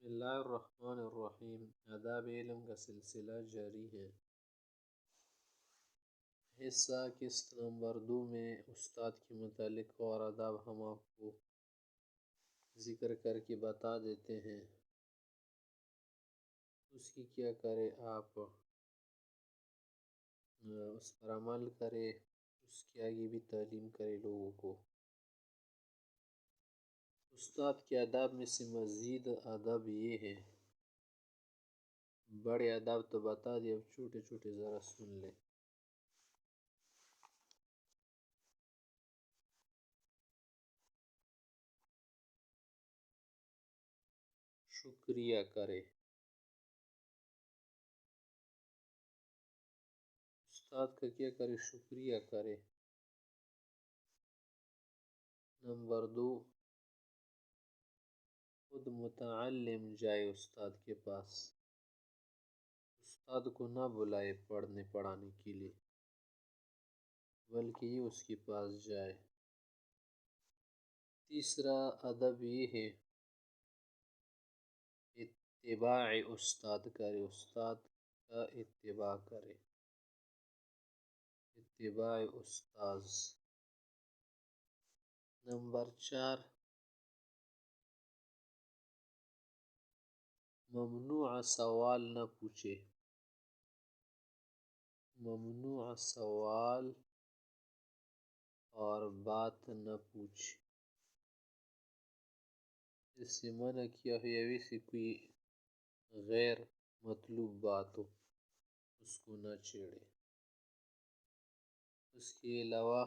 بسم اللہ الرحمن الرحیم۔ آداب علم کا سلسلہ جاری ہے۔ حصہ قسط نمبر 2 میں استاد کے متعلق اور آداب ہم آپ کو ذکر کر کے بتا دیتے ہیں، اس کی کیا کرے آپ اس پر عمل کرے، اس کے آگے بھی تعلیم کرے لوگوں کو۔ استاد کے آداب میں سے مزید آداب یہ ہیں، بڑے آداب تو بتا دے، اب چھوٹے چھوٹے ذرا سن لیں۔ شکریہ کرے، استاد کا کیا کرے؟ شکریہ کرے۔ نمبر 2، خود متعلم جائے استاد کے پاس، استاد کو نہ بلائے پڑھنے پڑھانے کے لیے، بلکہ یہ اس کے پاس جائے۔ تیسرا ادب یہ ہے، اتباع استاد کرے، استاد کا اتباع کرے، اتباع استاذ۔ نمبر 4، ممنوع سوال نہ پوچھے، ممنوع سوال اور بات نہ پوچھے، اس سے منع کیا ہو یا ویسے کوئی غیر مطلوب بات ہو اس کو نہ چھیڑے۔ اس کے علاوہ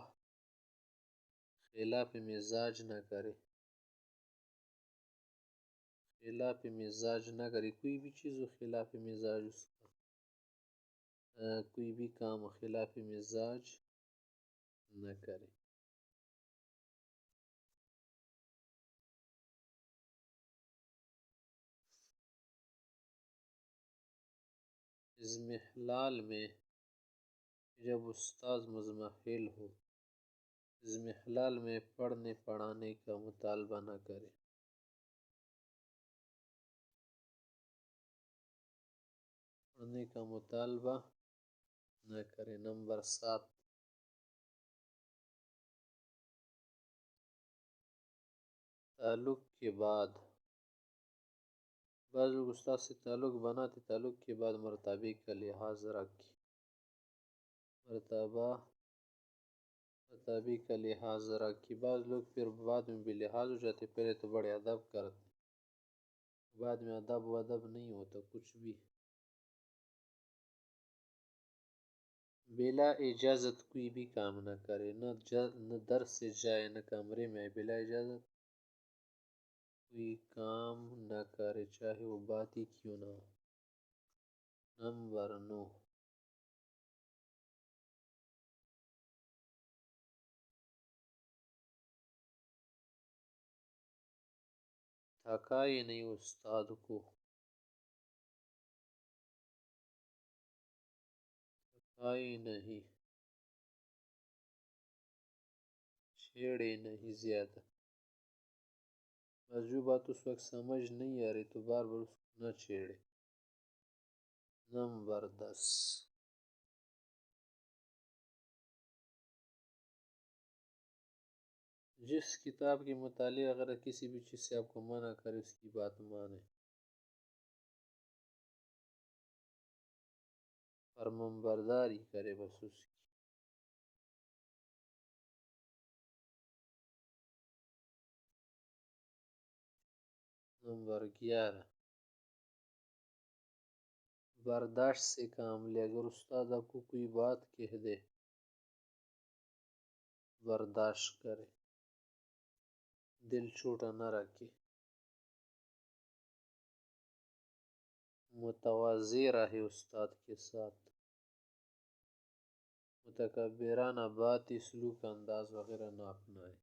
خلاف مزاج نہ کرے، خلاف مزاج نہ کرے، کوئی بھی چیز ہو خلاف مزاج، اس کا کوئی بھی کام خلاف مزاج نہ کرے۔ اضمحلال میں جب استاذ مضمحل ہو، اضمحلال میں پڑھنے پڑھانے کا مطالبہ نہ کرے، پڑھنے کا مطالبہ نہ کرے۔ نمبر 7، تعلق کے بعد، بعض لوگ استاد سے تعلق بناتے، تعلق کے بعد مرتبے کا لحاظ رکھے، مرتبے کا لحاظ رکھے۔ بعض لوگ پھر بعد میں بھی لحاظ ہو جاتے، پہلے تو بڑے ادب کرتے، بعد میں ادب و ادب نہیں ہوتا کچھ بھی۔ بلا اجازت کوئی بھی کام نہ کرے، نہ در سے جائے، نہ کمرے میں آئے، بلا اجازت کوئی کام نہ کرے، چاہے وہ بات ہی کیوں نہ ہو۔ نمبر 9، تھکائے نہیں استاد کو، تھکائے نہیں، چھیڑے نہیں زیادہ، بس جو بات اس وقت سمجھ نہیں آ رہی تو بار بار اس کو نہ چھیڑے۔ نمبر 10، جس کتاب کے متعلق اگر کسی بھی چیز سے آپ کو منع کرے اس کی بات مانے، فرمانبرداری کرے بس اس کی۔ نمبر 11، برداشت سے کام لے، اگر استاد آپ کو کوئی بات کہہ دے برداشت کرے، دل چھوٹا نہ رکھے، متواضع رہے استاد کے ساتھ، متکبرانہ بات، سلوک، انداز وغیرہ نہ اپنائے۔